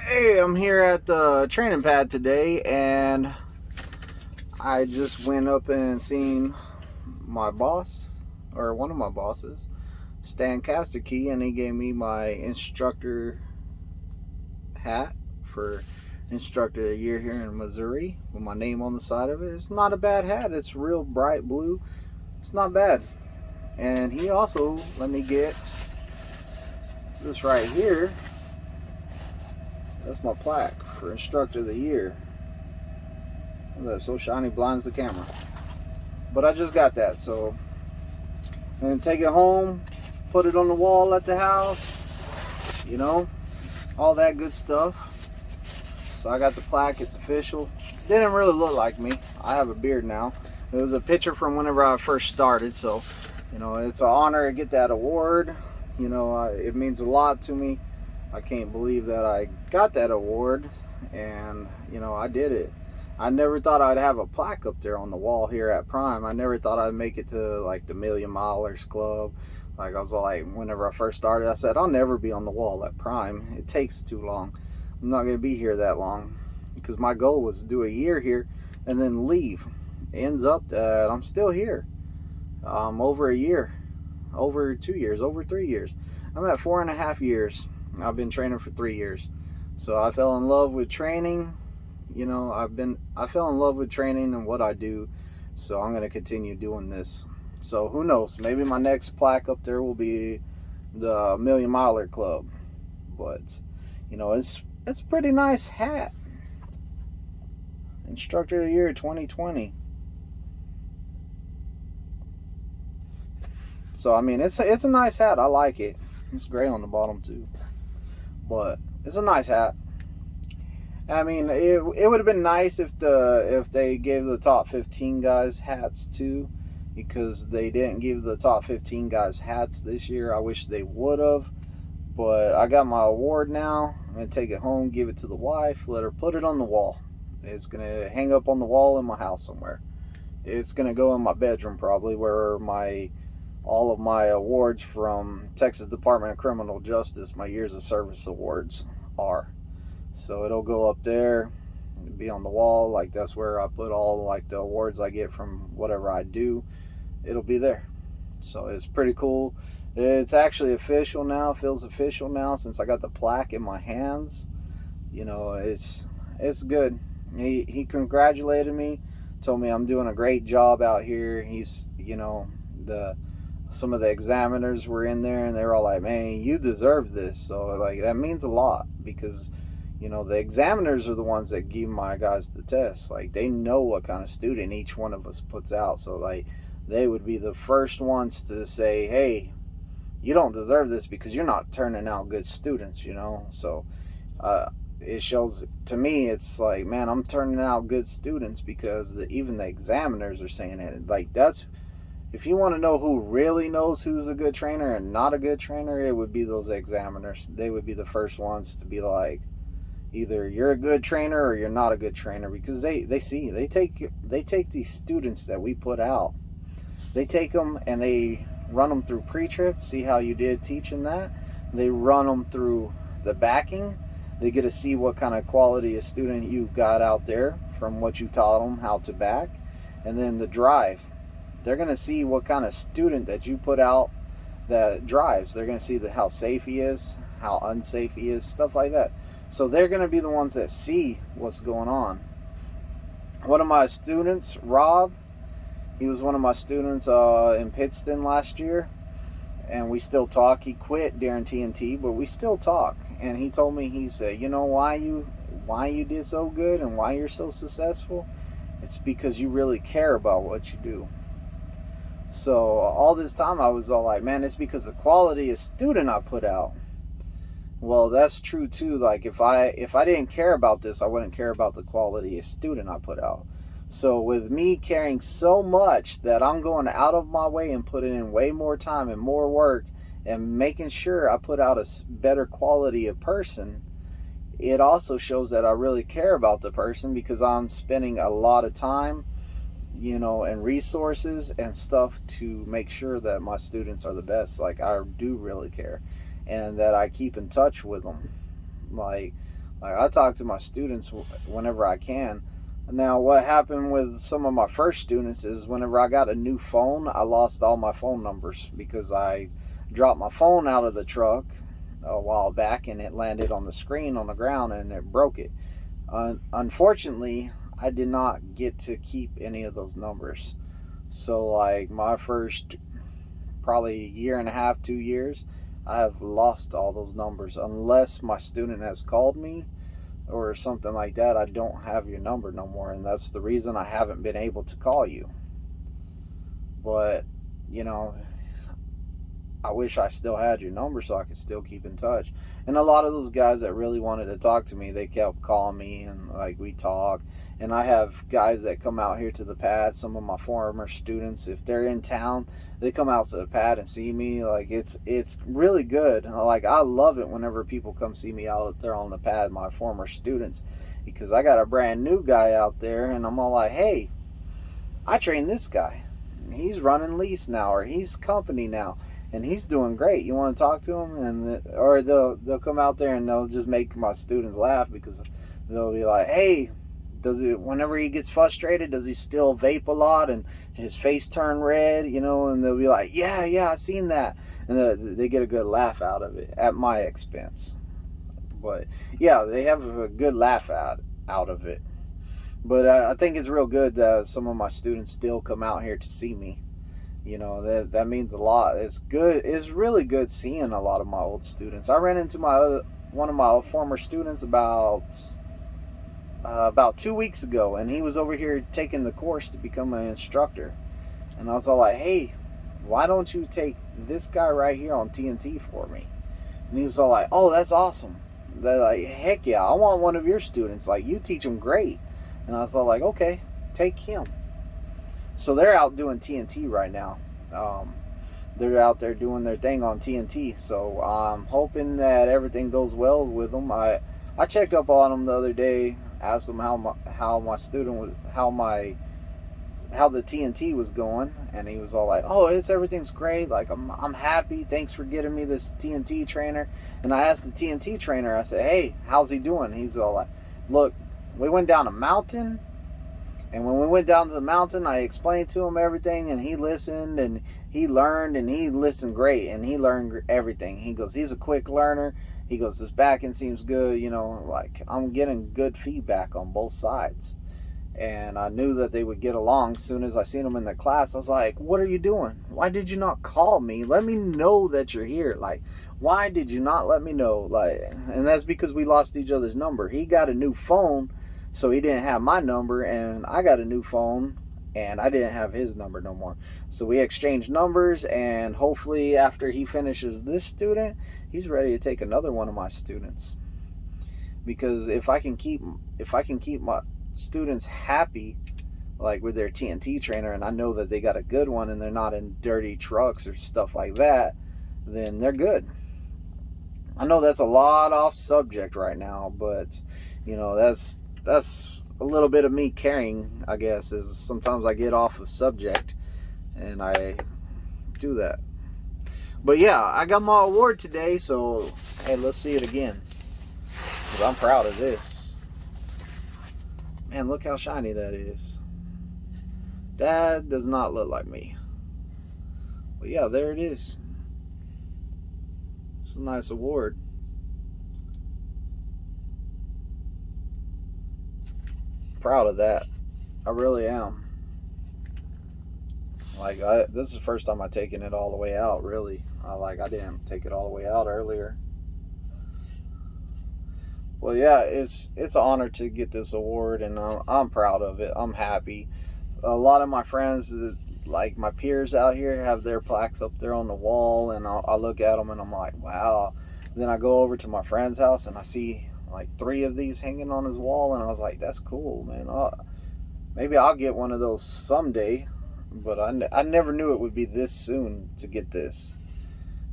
Hey, I'm here at the training pad today, and I just went up and seen my boss, or one of my bosses, Stan Casterkey, and he gave me my instructor hat for instructor of the year here in Missouri with my name on the side of it. It's not a bad hat. It's real bright blue. It's not bad. And he also let me get this right here. That's my plaque for instructor of the year. That's so shiny, blinds the camera. But I just got that, so I'm gonna take it home, put it on the wall at the house, you know, all that good stuff. So I got the plaque, it's official. Didn't really look like me. I have a beard now. It was a picture from whenever I first started, so you know, it's an honor to get that award. You know, it means a lot to me. I can't believe that I got that award, and you know, I did it. I never thought I'd have a plaque up there on the wall here at Prime. I never thought I'd make it to like the Million Milers Club. Like I was like, whenever I first started, I said I'll never be on the wall at Prime. It takes too long. I'm not gonna be here that long because my goal was to do a year here and then leave. Ends up that I'm still here. Over a year, over 2 years, over 3 years. I'm at 4.5 years. I've been training for 3 years. So I fell in love with training. You know, I fell in love with training and what I do. So I'm going to continue doing this. So who knows? Maybe my next plaque up there will be the Million Miler Club. But, you know, it's a pretty nice hat. Instructor of the Year 2020. So I mean, it's a nice hat. I like it. It's gray on the bottom too, but it's a nice hat. I mean, it would have been nice if they gave the top 15 guys hats too, because they didn't give the top 15 guys hats this year. I wish they would have, but I got my award now. I'm gonna take it home, give it to the wife, let her put it on the wall. It's gonna hang up on the wall in my house somewhere. It's gonna go in my bedroom probably, where all of my awards from Texas Department of Criminal Justice, my years of service awards, are. So it'll go up there, it'll be on the wall. Like that's where I put all like the awards I get from whatever I do. It'll be there. So it's pretty cool. It's actually official now. Feels official now since I got the plaque in my hands. You know, it's good. He congratulated me, told me I'm doing a great job out here. He's, you know, some of the examiners were in there and they were all like, man, you deserve this. So like that means a lot, because you know, the examiners are the ones that give my guys the test. Like they know what kind of student each one of us puts out. So like they would be the first ones to say, hey, you don't deserve this because you're not turning out good students, you know. So it shows to me, it's like, man, I'm turning out good students because even the examiners are saying it. Like that's, if you want to know who really knows who's a good trainer and not a good trainer, it would be those examiners. They would be the first ones to be like, either you're a good trainer or you're not a good trainer, because they take these students that we put out, they take them and they run them through pre-trip, see how you did teaching that. They run them through the backing. They get to see what kind of quality of student you got out there from what you taught them how to back. And then the drive. They're going to see what kind of student that you put out that drives. They're going to see how safe he is, how unsafe he is, stuff like that. So they're going to be the ones that see what's going on. One of my students, Rob, he was one of my students in Pittston last year, and we still talk. He quit during TNT, but we still talk. And he told me, he said, you know why you did so good and why you're so successful? It's because you really care about what you do. So all this time I was all like, man, it's because the quality of student I put out. Well, that's true too. Like if I didn't care about this, I wouldn't care about the quality of student I put out. So with me caring so much that I'm going out of my way and putting in way more time and more work and making sure I put out a better quality of person, it also shows that I really care about the person, because I'm spending a lot of time, you know, and resources and stuff to make sure that my students are the best. Like I do really care, and that I keep in touch with them. Like Like, I talk to my students whenever I can. Now, what happened with some of my first students is whenever I got a new phone, I lost all my phone numbers because I dropped my phone out of the truck a while back and it landed on the screen on the ground and it broke it. Unfortunately, I did not get to keep any of those numbers. So, like, my first probably year and a half, 2 years, I have lost all those numbers. Unless my student has called me or something like that, I don't have your number no more, and that's the reason I haven't been able to call you. But, you know, I wish I still had your number so I could still keep in touch. And a lot of those guys that really wanted to talk to me, they kept calling me and, like, we talk. And I have guys that come out here to the pad, some of my former students, if they're in town, they come out to the pad and see me. Like, it's really good. Like, I love it whenever people come see me out there on the pad, my former students, because I got a brand new guy out there and I'm all like, hey, I trained this guy. He's running lease now, or he's company now, and he's doing great. You want to talk to him? And or they'll come out there and they'll just make my students laugh, because they'll be like, hey, whenever he gets frustrated, does he still vape a lot and his face turn red, you know? And they'll be like, yeah, I seen that. And they get a good laugh out of it at my expense. But yeah, they have a good laugh out of it. But I think it's real good that some of my students still come out here to see me. You know, that means a lot. It's good. It's really good seeing a lot of my old students. I ran into one of my former students about 2 weeks ago, and he was over here taking the course to become an instructor. And I was all like, hey, why don't you take this guy right here on TNT for me? And he was all like, oh, that's awesome. They're like, heck yeah, I want one of your students. Like, you teach them great. And I was all like, okay, take him. So they're out doing TNT right now. They're out there doing their thing on TNT. So I'm hoping that everything goes well with them. I checked up on them the other day, asked them how the TNT was going, and he was all like, oh, everything's great. Like, I'm happy. Thanks for getting me this TNT trainer. And I asked the TNT trainer, I said, hey, how's he doing? He's all like, look, we went down a mountain, and when we went down to the mountain, I explained to him everything, and he listened, and he learned, and he listened great, and he learned everything. He goes, he's a quick learner. He goes, this backing seems good, you know, like, I'm getting good feedback on both sides. And I knew that they would get along. As soon as I seen them in the class, I was like, what are you doing? Why did you not call me? Let me know that you're here. Like, why did you not let me know? Like, and that's because we lost each other's number. He got a new phone, so he didn't have my number, and I got a new phone, and I didn't have his number no more. So we exchanged numbers, and hopefully after he finishes this student, he's ready to take another one of my students. Because if I can keep my students happy, like with their TNT trainer, and I know that they got a good one and they're not in dirty trucks or stuff like that, then they're good. I know that's a lot off subject right now, but you know, that's a little bit of me caring, I guess, is sometimes I get off of subject and I do that. But yeah, I got my award today, so hey, let's see it again, because I'm proud of this. Man, look how shiny that is. That does not look like me. But yeah, there it is. It's a nice award. Proud of that. I really am. Like, this is the first time I've taken it all the way out, really. I didn't take it all the way out earlier. Well, yeah, it's an honor to get this award, and I'm proud of it. I'm happy. A lot of my friends, like my peers out here, have their plaques up there on the wall, and I look at them and I'm like, wow. And then I go over to my friend's house and I see like 3 of these hanging on his wall, and I was like, that's cool, man. Maybe I'll get one of those someday, but I never knew it would be this soon to get this.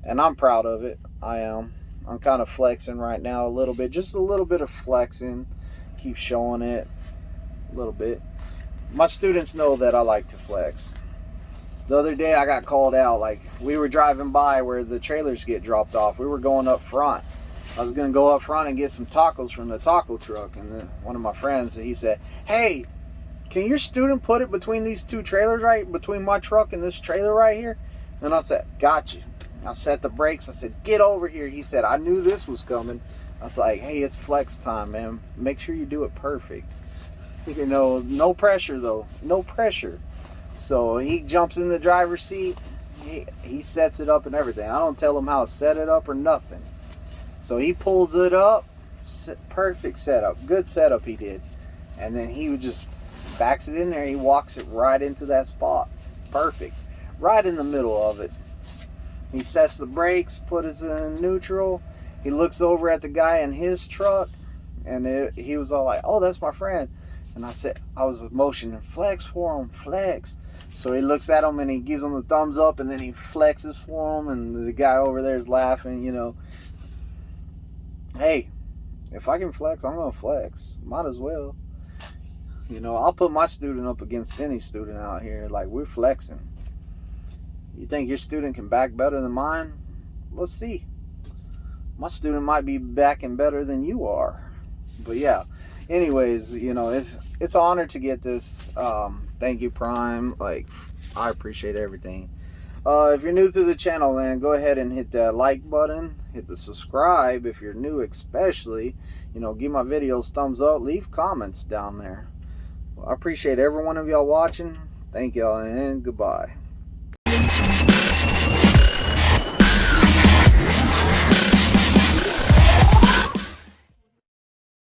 And I'm proud of it. I am. I'm kind of flexing right now a little bit. Just a little bit of flexing. Keep showing it a little bit. My students know that I like to flex. The other day I got called out. Like, we were driving by where the trailers get dropped off. We were going up front. I was gonna go up front and get some tacos from the taco truck, and then one of my friends, he said, "Hey, can your student put it between these two trailers, right between my truck and this trailer right here?" And I said, "Got you." I set the brakes. I said, "Get over here." He said, "I knew this was coming." I was like, "Hey, it's flex time, man. Make sure you do it perfect." You know, no pressure though, no pressure. So he jumps in the driver's seat. He sets it up and everything. I don't tell him how to set it up or nothing. So he pulls it up, perfect setup, good setup he did. And then he would just backs it in there. He walks it right into that spot, perfect, right in the middle of it. He sets the brakes, puts it in neutral. He looks over at the guy in his truck, and he was all like, "Oh, that's my friend." And I was motioning, "Flex for him, flex." So he looks at him and he gives him the thumbs up, and then he flexes for him, and the guy over there is laughing, you know. Hey, if I can flex, I'm gonna flex. Might as well. You know, I'll put my student up against any student out here. Like, we're flexing. You think your student can back better than mine? Let's see. My student might be backing better than you are. But yeah, anyways, you know, it's an honor to get this. Thank you, Prime. Like, I appreciate everything. If you're new to the channel, man, go ahead and hit that like button. Hit the subscribe if you're new, especially. You know, give my videos thumbs up. Leave comments down there. I appreciate every one of y'all watching. Thank y'all, and goodbye.